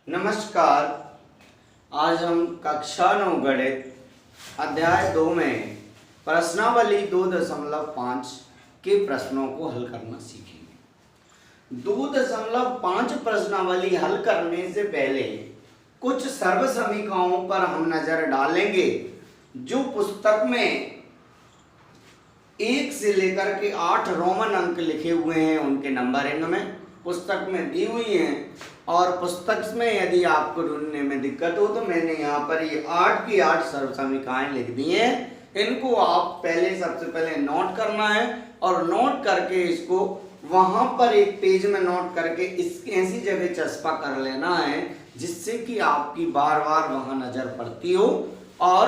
नमस्कार। आज हम कक्षा 9 गणित अध्याय 2 में प्रश्नावली 2.5 के प्रश्नों को हल करना सीखेंगे। 2.5 प्रश्नावली हल करने से पहले कुछ सर्वसमीकरणों पर हम नजर डालेंगे जो पुस्तक में 1 से लेकर के 8 रोमन अंक लिखे हुए हैं, उनके नंबरिंग में पुस्तक में दी हुई हैं। और पुस्तक में यदि आपको ढूंढने में दिक्कत हो तो मैंने यहाँ पर ये 8 की 8 सर्वसमीकरण लिख दी हैं। इनको आप सबसे पहले नोट करना है और नोट करके इसको वहां पर एक पेज में नोट करके इस ऐसी जगह चस्पा कर लेना है जिससे कि आपकी बार बार वहां नजर पड़ती हो और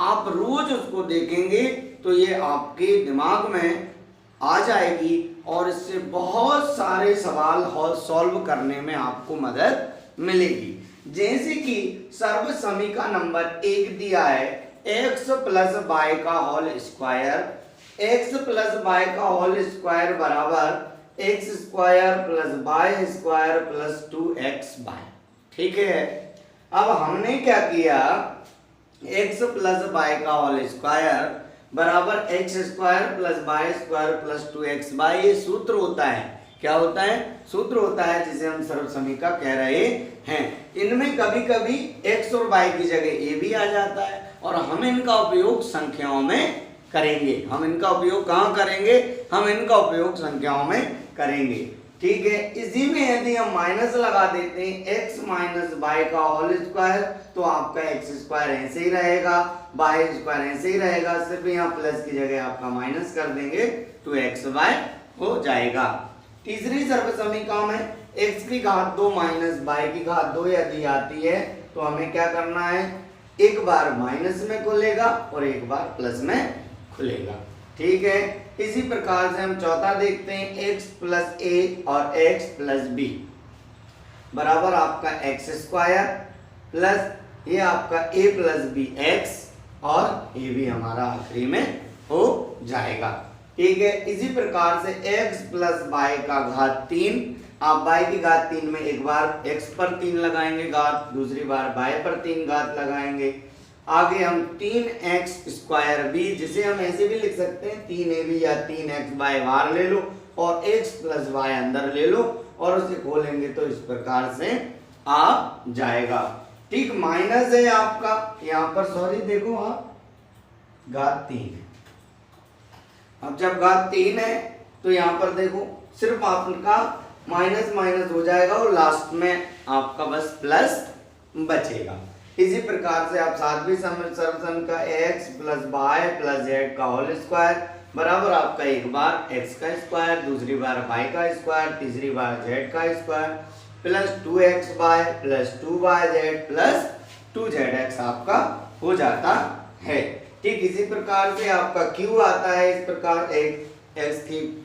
आप रोज उसको देखेंगे तो ये आपके दिमाग में आ जाएगी और इससे बहुत सारे सवाल सॉल्व करने में आपको मदद मिलेगी। जैसे कि सर्वसमीकरण नंबर 1 दिया है x प्लस वाई का whole square, x plus y का होल स्क्वायर बराबर x square plus y square plus 2x y. ठीक है, अब हमने क्या किया, x प्लस वाई का होल स्क्वायर बराबर x square plus y square plus 2x y, ये सूत्र होता है। क्या होता है? सूत्र होता है जिसे हम सर्वसमीकरण कह रहे हैं। इनमें कभी कभी x और y की जगह a भी आ जाता है और हम इनका उपयोग संख्याओं में करेंगे। हम इनका उपयोग कहाँ करेंगे? हम इनका उपयोग संख्याओं में करेंगे। ठीक है, इसी में यदि हम माइनस लगा देते हैं x माइनस वाई का होल स्क्वायर तो आपका एक्स स्क्वायर ऐसे ही रहेगा, वाई स्क्वायर ऐसे ही रहेगा, सिर्फ यहाँ प्लस की जगह आपका माइनस कर देंगे तो एक्स वाई हो जाएगा। तीसरी सर्वसमीकरण में x की घात 2 माइनस वाई की घात 2 यदि आती है तो हमें क्या करना है, एक बार माइनस में खुलेगा और एक बार प्लस में खुलेगा। ठीक है, इसी प्रकार से हम चौथा देखते हैं x प्लस ए और x प्लस बी बराबर आपका एक्स स्क्वायर प्लस ये आपका a प्लस बी एक्स और ये भी हमारा आखिरी में हो जाएगा। ठीक है, इसी प्रकार से x प्लस वाई का घात 3, आप y की घात 3 में एक बार x पर 3 लगाएंगे घात, दूसरी बार y पर 3 घात लगाएंगे। आगे हम 3x स्क्वायर भी, जिसे हम ऐसे भी लिख सकते हैं 3ab या 3x वाई बाहर ले लो और x प्लस वाई अंदर ले लो और उसे खोलेंगे तो इस प्रकार से आ जाएगा। ठीक, माइनस है आपका यहाँ पर, सॉरी देखो आप घात 3 है। अब जब घात 3 है तो यहाँ पर देखो सिर्फ आपका माइनस माइनस हो जाएगा और लास्ट में आपका बस प्लस बचेगा। इसी प्रकार से आप सातवीं सर्वसमीकरण का x plus Y plus z का होल स्क्वायर बराबर आपका एक बार x का स्क्वायर, दूसरी बार y का स्क्वायर, तीसरी बार z का square plus 2x y plus 2yz plus 2zx आपका हो जाता है। ठीक, इसी प्रकार से आपका q आता है इस प्रकार x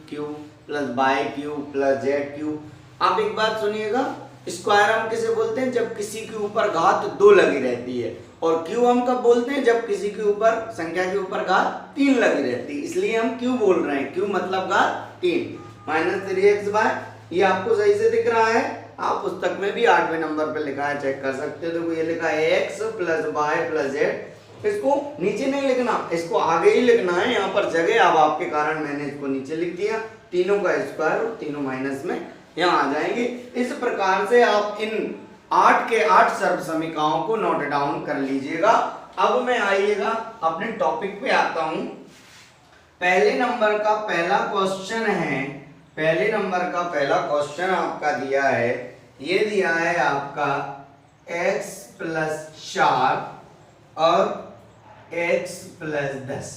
cube plus y cube plus z cube. आप एक बात सुनिएगा, स्क्वायर हम किसे बोलते हैं? जब किसी के ऊपर घात 2 लगी रहती है, और क्यू हम कब बोलते हैं? जब किसी के ऊपर संख्या के ऊपर घात 3 लगी रहती है, इसलिए हम क्यू बोल रहे हैं। क्यू मतलब घात 3 माइनस 3x वाई। ये आपको सही से दिख रहा है, आप पुस्तक में भी 8वें नंबर पे लिखा है, चेक कर सकते हो। देखो ये लिखा है x plus Y plus Z. इसको नीचे नहीं लिखना, इसको आगे ही लिखना है। यहाँ पर जगह अब आपके कारण मैंने इसको नीचे लिख दिया, तीनों का स्क्वायर और तीनों माइनस में यहाँ आ जाएंगे। इस प्रकार से आप इन 8 के 8 सर्वसमीकरणों को नोट डाउन कर लीजिएगा। अब मैं आइएगा अपने टॉपिक पे आता हूं। पहले नंबर का पहला क्वेश्चन है, पहले नंबर का पहला क्वेश्चन आपका दिया है, ये दिया है आपका x प्लस 4 और x प्लस 10।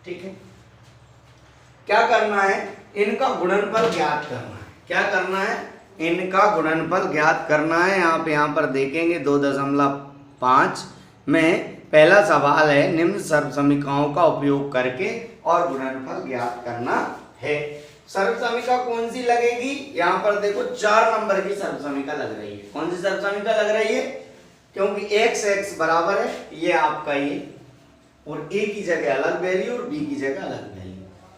ठीक है, क्या करना है? इनका गुणनफल ज्ञात करना है। क्या करना है? इनका गुणनफल ज्ञात करना है। आप यहाँ पर देखेंगे 2.5 में पहला सवाल है, निम्न सर्वसमीकरणों का उपयोग करके और गुणनफल ज्ञात करना है। सर्वसमीकरण कौन सी लगेगी? यहाँ पर देखो 4 नंबर की सर्वसमीकरण लग रही है। कौन सी सर्वसमीकरण लग रही है? क्योंकि x बराबर है ये आपका ये, और a की जगह अलग वैल्यू और b की जगह अलग वैल्यू,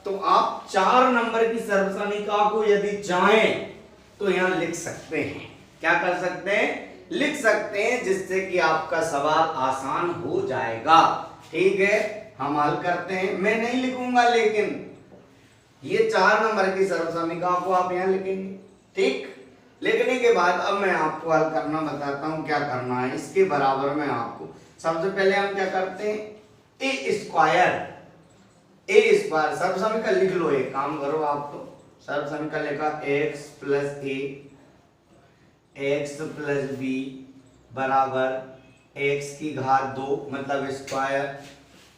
तो आप 4 नंबर की सर्वसमीकरण को यदि चाहें तो यहां लिख सकते हैं। क्या कर सकते हैं? लिख सकते हैं, जिससे कि आपका सवाल आसान हो जाएगा। ठीक है, हम हल करते हैं। मैं नहीं लिखूंगा, लेकिन ये 4 नंबर की सर्वसमीकरण को आप यहाँ लिखेंगे। ठीक, लिखने के बाद अब मैं आपको हल करना बताता हूँ क्या करना है। इसके बराबर में आपको सबसे पहले हम क्या करते हैं, ए स्क्वायर सर्वसमीकरण लिख लो। एक काम करो, आप तो सर्वसमीकरण लिखा x प्लस ए एक्स प्लस बी बराबर x की घात 2 मतलब स्क्वायर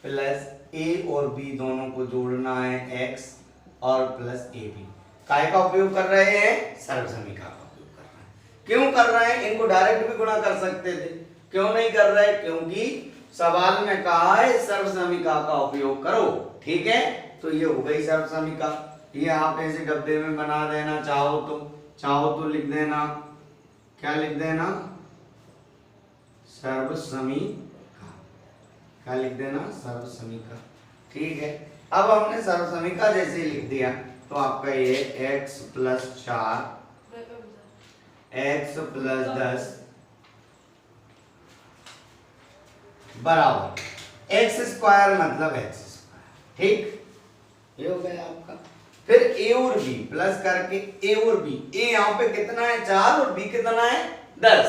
प्लस a और b दोनों को जोड़ना है x और प्लस ए बी। काय का उपयोग कर रहे हैं, सर्वसमीकरण का उपयोग कर रहे हैं। क्यों कर रहे हैं, इनको डायरेक्ट भी गुणा कर सकते थे, क्यों नहीं कर रहे, क्योंकि सवाल में कहा है सर्वसमीकरण का उपयोग करो। ठीक है, तो ये हो गई सर्वसमीकरण। ये आप ऐसे डब्बे में बना देना, चाहो तो लिख देना, क्या लिख देना, सर्वसमीकरण, क्या लिख देना, सर्वसमीकरण। ठीक है, अब हमने सर्वसमीकरण जैसे लिख दिया तो आपका ये x प्लस 4 x प्लस 10 बराबर x स्क्वायर मतलब x स्क्वायर। ठीक, ये हो गया आपका। फिर a और b प्लस करके a और b, a यहाँ पे कितना है 4 और b कितना है 10,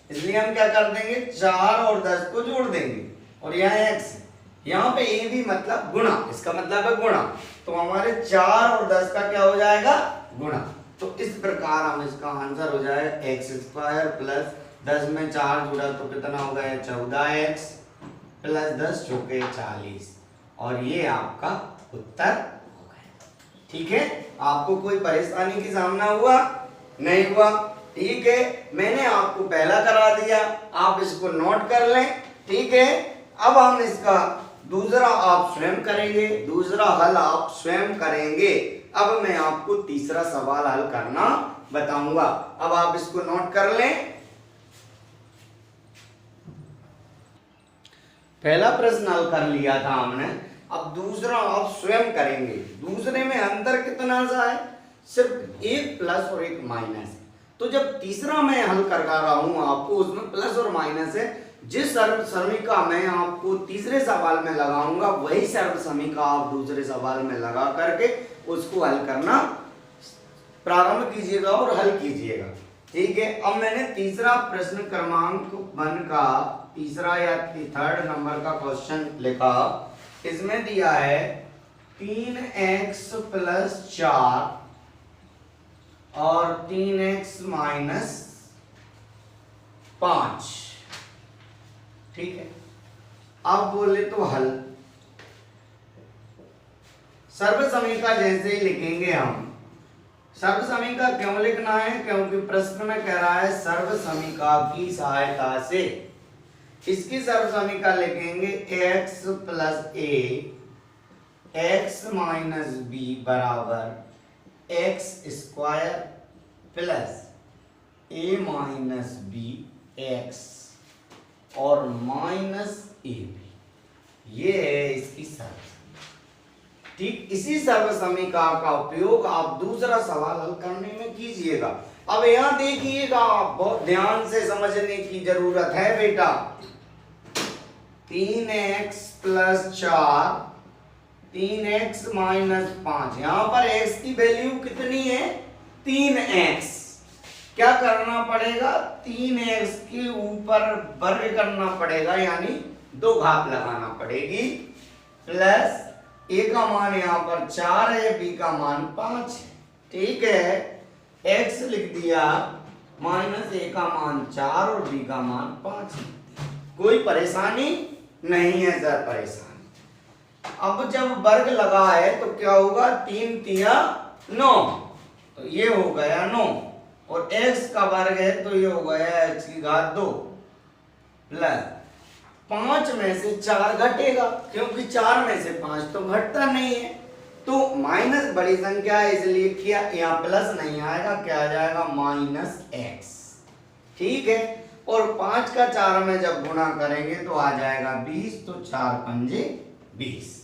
इसलिए हम क्या कर देंगे 4 और 10 को जोड़ देंगे और यहाँ x, यहाँ पे a भी मतलब गुणा, इसका मतलब है गुणा, तो हमारे 4 और 10 का क्या हो जाएगा, गुणा। तो इस प्रकार हम इसका आंसर हो जाएगा एक्स स्क्वायर प्लस 10 में 4 जुड़ा तो कितना हो गया 14x प्लस 10 चौके 40, और ये आपका उत्तर हो गया। ठीक है, आपको कोई परेशानी की सामना हुआ नहीं हुआ। ठीक है, मैंने आपको पहला करा दिया, आप इसको नोट कर लें। ठीक है, अब हम इसका दूसरा आप स्वयं करेंगे, दूसरा हल आप स्वयं करेंगे। अब मैं आपको तीसरा सवाल हल करना बताऊंगा। अब आप इसको नोट कर लें। पहला प्रश्न हल कर लिया था हमने, अब दूसरा आप स्वयं करेंगे। दूसरे में अंतर कितना सा है, सिर्फ एक प्लस और एक माइनस है। तो जब तीसरा मैं हल कर रहा हूं आपको, उसमें प्लस और माइनस है। जिस सर्वसमीकरण मैं आपको तीसरे सवाल में लगाऊंगा, वही सर्वसमीकरण आप दूसरे सवाल में लगा करके उसको हल करना प्रारंभ कीजिएगा और हल कीजिएगा। ठीक है, अब मैंने तीसरा प्रश्न क्रमांक 1 का तीसरा या थर्ड नंबर का क्वेश्चन लिखा। इसमें दिया है 3x प्लस 4 और 3x माइनस 5। ठीक है, अब बोले तो हल सर्वसमीकरण जैसे ही लिखेंगे हम। सर्वसमीकरण क्यों लिखना है, क्योंकि प्रश्न में कह रहा है सर्वसमीकरण की सहायता से। इसकी सर्वसमीकरण लिखेंगे x plus a x minus b बराबर x square plus a minus b x और माइनस ए बी। ये है इसकी सर्वसमीकरण। ठीक, इसी सर्वसमीकरण का उपयोग आप दूसरा सवाल हल करने में कीजिएगा। अब यहां देखिएगा, बहुत ध्यान से समझने की जरूरत है बेटा। 3x प्लस 4 3x माइनस 5, यहां पर x की वैल्यू कितनी है 3x। क्या करना पड़ेगा, 3x के ऊपर वर्ग करना पड़ेगा, यानी 2 घात लगाना पड़ेगी, प्लस a का मान यहाँ पर 4 है, b का मान 5 है। ठीक है, x लिख दिया, माइनस a का मान 4 और b का मान 5 है। कोई परेशानी नहीं है सर, परेशानी। अब जब वर्ग लगा है तो क्या होगा, 3 तिया 9, तो ये हो गया 9, और x का वर्ग है तो ये हो गया x की घात 2 प्लस 5 में से 4 घटेगा, क्योंकि 4 में से 5 तो घटता नहीं है, तो माइनस बड़ी संख्या है इसलिए किया, यहाँ प्लस नहीं आएगा, क्या आ जाएगा माइनस x। ठीक है, और 5 का 4 में जब गुणा करेंगे तो आ जाएगा 20, तो 4 पंजे 20।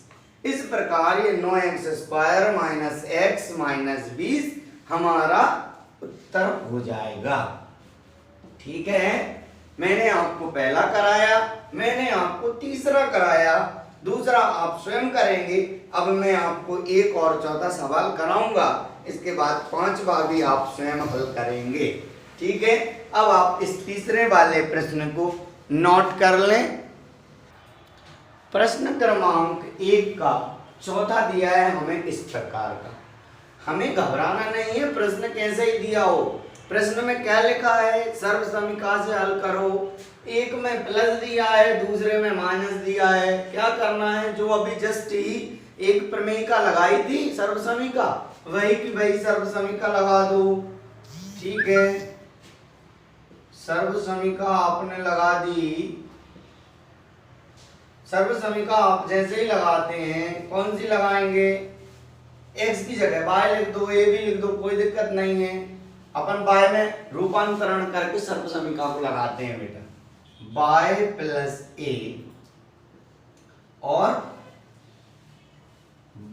इस प्रकार ये 9x square minus x minus 20 हमारा उत्तर हो जाएगा। ठीक है, मैंने आपको पहला कराया, मैंने आपको तीसरा कराया, दूसरा आप स्वयं करेंगे। अब मैं आपको एक और चौथा सवाल कराऊंगा, इसके बाद पांचवा भी आप स्वयं हल करेंगे। ठीक है, अब आप इस तीसरे वाले प्रश्न को नोट कर लें। प्रश्न क्रमांक 1 का चौथा दिया है हमें इस प्रकार का। हमें घबराना नहीं है, प्रश्न कैसे ही दिया हो। प्रश्न में क्या लिखा है, सर्वसमीका से हल करो। एक में प्लस दिया है, दूसरे में माइनस दिया है। क्या करना है, जो अभी जस्ट ही एक प्रमेयिका लगाई थी सर्वसमीका, वही की वही सर्वसमीका लगा दो। ठीक है, सर्वसमीका आपने लगा दी। सर्वसमीका आप जैसे ही लगाते हैं, कौन सी लगाएंगे, x की जगह y लिख दो, a भी लिख दो, कोई दिक्कत नहीं है। अपन y में रूपांतरण करके सर्वसमीका को लगाते हैं बेटा। y प्लस a और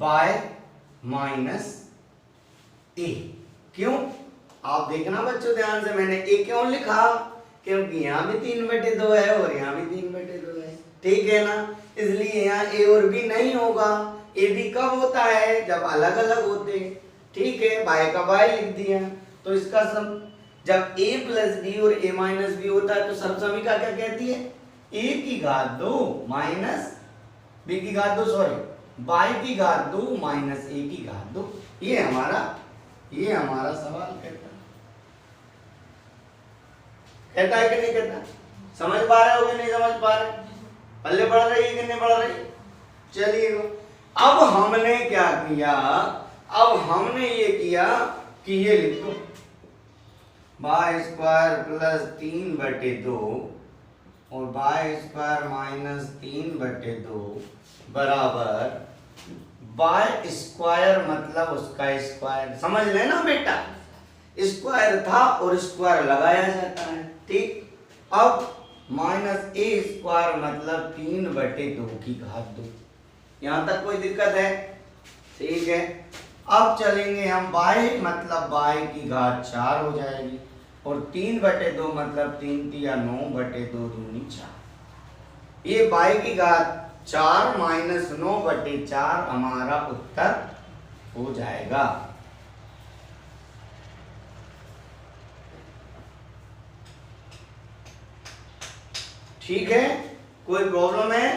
y माइनस a। क्यों, आप देखना बच्चों ध्यान से, मैंने a क्यों लिखा, क्योंकि यहाँ भी 3/2 है और यहाँ भी 3/2 है। ठीक है ना, इसलिए यहाँ a और b नहीं होगा। a b कब होता है, जब अलग अलग होते हैं। ठीक है, y का y लिख दिया। तो इसका सब जब a प्लस b और a माइनस b होता है तो सर्वसमीका क्या कहती है, a की घात 2 माइनस b की घात 2, सॉरी y की घात 2 माइनस a की घात 2। ये हमारा सवाल कहता है कि नहीं कहता। समझ पा रहे हो कि नहीं समझ पा रहे, पल्ले पड़ रही है कि नहीं पड़ रही। चलिए, अब हमने क्या किया, अब हमने ये किया कि ये लिखो y स्क्वायर प्लस 3/2 और y स्क्वायर माइनस 3/2 बराबर y स्क्वायर मतलब उसका स्क्वायर। समझ लेना बेटा, स्क्वायर था और स्क्वायर लगाया जाता है। ठीक, अब माइनस a स्क्वायर मतलब 3/2 की घात 2। यहां तक कोई दिक्कत है, ठीक है। अब चलेंगे हम y मतलब y की घात 4 हो जाएगी और 3/2 मतलब 3 या 9/2 दूनी 4। ये y की घात 4 माइनस 9/4 हमारा उत्तर हो जाएगा। ठीक है, कोई प्रॉब्लम है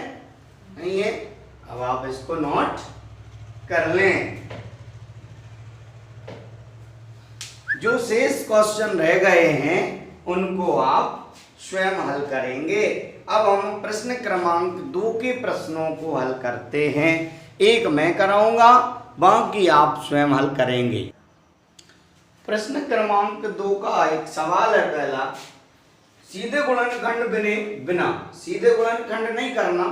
नहीं है। अब आप इसको नोट कर लें। जो शेष क्वेश्चन रह गए हैं उनको आप स्वयं हल करेंगे। अब हम प्रश्न क्रमांक 2 के प्रश्नों को हल करते हैं। एक मैं कराऊंगा, बाकी आप स्वयं हल करेंगे। प्रश्न क्रमांक 2 का एक सवाल है पहला, सीधे गुणनखंड बिना सीधे गुणनखंड नहीं करना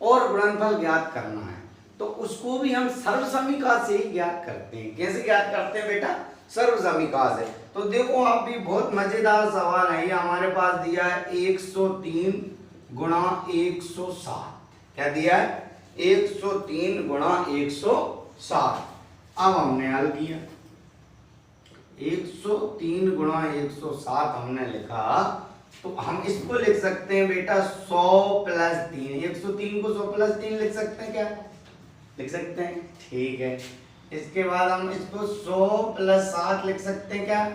और गुणनफल ज्ञात करना है, तो उसको भी हम सर्वसमीका से ही ज्ञात करते हैं। कैसे ज्ञात करते हैं बेटा, सर्वसमीका से। तो देखो आप भी, बहुत मजेदार सवाल है। ये हमारे पास दिया है 103 गुणा 160। क्या दिया है, 103 गुणा 160। अब हमने हल किया, 103 गुणा 160 हमने लिखा, तो हम इसको लिख सकते हैं बेटा 100 प्लस 3। 103 को 100 प्लस 3 लिख सकते हैं, क्या लिख सकते हैं, ठीक है। इसके बाद हम इसको 100 प्लस 7 लिख सकते हैं, क्या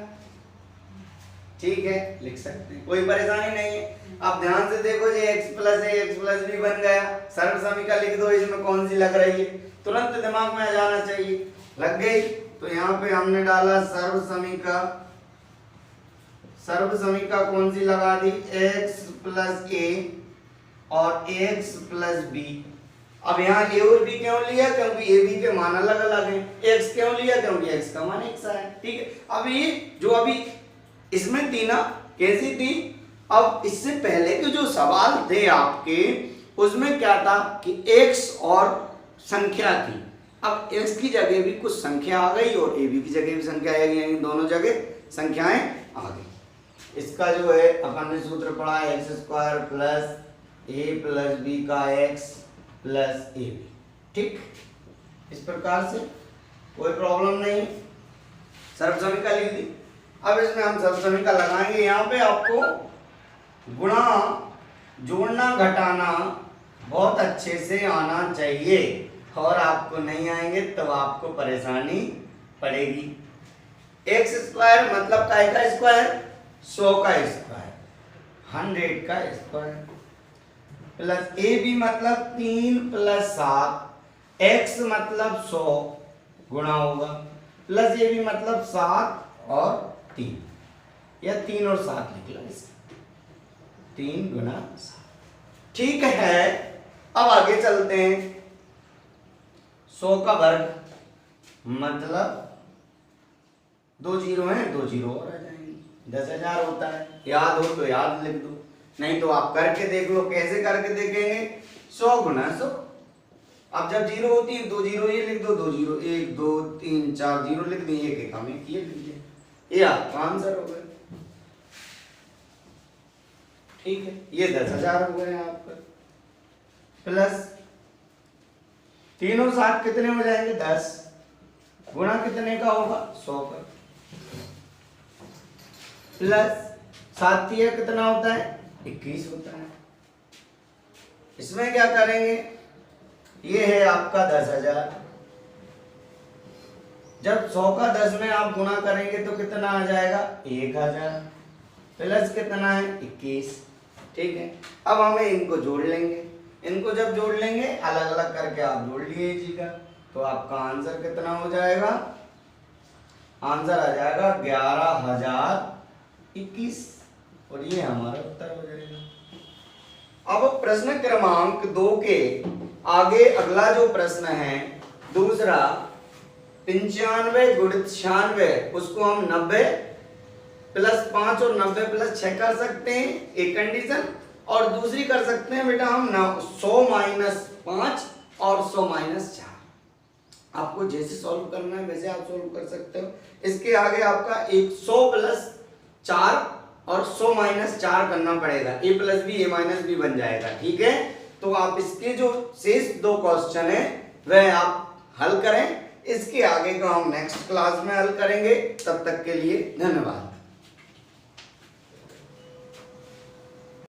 ठीक है, लिख सकते हैं, कोई परेशानी नहीं है। अब ध्यान से देखो जी, x plus a x plus b बन गया। सर्वसमीका लिख दो, इसमें कौन सी लग रही है, तुरंत दिमाग में आ जाना चाहिए। लग गई, तो यहाँ पे हमने डाला सर्वसमीका। सर्वसमीका कौन सी लगा दी, x प्लस a और x प्लस b। अब यहाँ a और b क्यों लिया, क्योंकि a b के मान अलग अलग हैं। x क्यों लिया, क्योंकि x का मान x है, ठीक है। अब ये जो अभी इसमें थी ना, कैसी थी, अब इससे पहले के जो सवाल थे आपके, उसमें क्या था कि x और संख्या थी। अब x की जगह भी कुछ संख्या आ गई और a b की जगह भी संख्या आ गई, दोनों जगह संख्याएं आ गई। इसका जो है अपन ने सूत्र पढ़ा है, x square plus a plus b का x प्लस a b, ठीक। इस प्रकार से कोई प्रॉब्लम नहीं, सर्वसमीका लिख दी। अब इसमें हम सर्वसमीका लगाएंगे। यहाँ पे आपको गुणा जोड़ना घटाना बहुत अच्छे से आना चाहिए, और आपको नहीं आएंगे तब आपको परेशानी पड़ेगी। एक्स स्क्वायर मतलब काय का स्क्वायर, 100 का स्क्वायर, 100 का स्क्वायर, प्लस ए बी मतलब 3 + 7, एक्स मतलब 100 गुणा होगा, प्लस ए बी मतलब 7 और 3, या 3 और 7 लिख लो, 3 × 7। ठीक है, अब आगे चलते हैं। 100 का वर्ग मतलब 2 जीरो हैं, 2 जीरो और आ जाएंगे, 10,000 होता है। याद हो तो याद लिख दो, नहीं तो आप करके देख लो। कैसे करके देखेंगे, 100 × 100। अब जब जीरो होती है 2 जीरो ये लिख दो, 2 जीरो 1 2 3 4 जीरो लिख दिए, एक हम एक ये लिख दिए, ये आपका आंसर हो गया। ठीक है, ये 10,000 हो गए आपका, प्लस 3 और 7 कितने हो जाएंगे, 10, गुणा कितने का होगा, 100 का, प्लस 7 कितना होता है, 21 होता है। इसमें क्या करेंगे, ये है आपका 10,000। जब 100 का 10 में आप गुणा करेंगे तो कितना आ जाएगा, 1,000, प्लस कितना है, 21। ठीक है, अब हमें इनको जोड़ लेंगे। इनको जब जोड़ लेंगे, अलग अलग करके आप जोड़ लीजिएगा, तो आपका आंसर कितना हो जाएगा, आंसर आ जाएगा 11,021, और ये हमारा उत्तर हो जाएगा। अब प्रश्न क्रमांक 2 के आगे अगला जो प्रश्न है दूसरा, 95 × 96, उसको हम 90 + 5 और 90 + 6 कर सकते हैं, एक कंडीशन। और दूसरी कर सकते हैं बेटा हम 100 - 5 और 100 - 4। आपको जैसे सॉल्व करना है वैसे आप सॉल्व कर सकते हो। इसके आगे आपका 100 + 4 और 100 - 4 करना पड़ेगा, a + b a - b बन जाएगा। ठीक है, तो आप इसके जो शेष 2 क्वेश्चन है वह आप हल करें। इसके आगे का हम नेक्स्ट क्लास में हल करेंगे। तब तक के लिए धन्यवाद।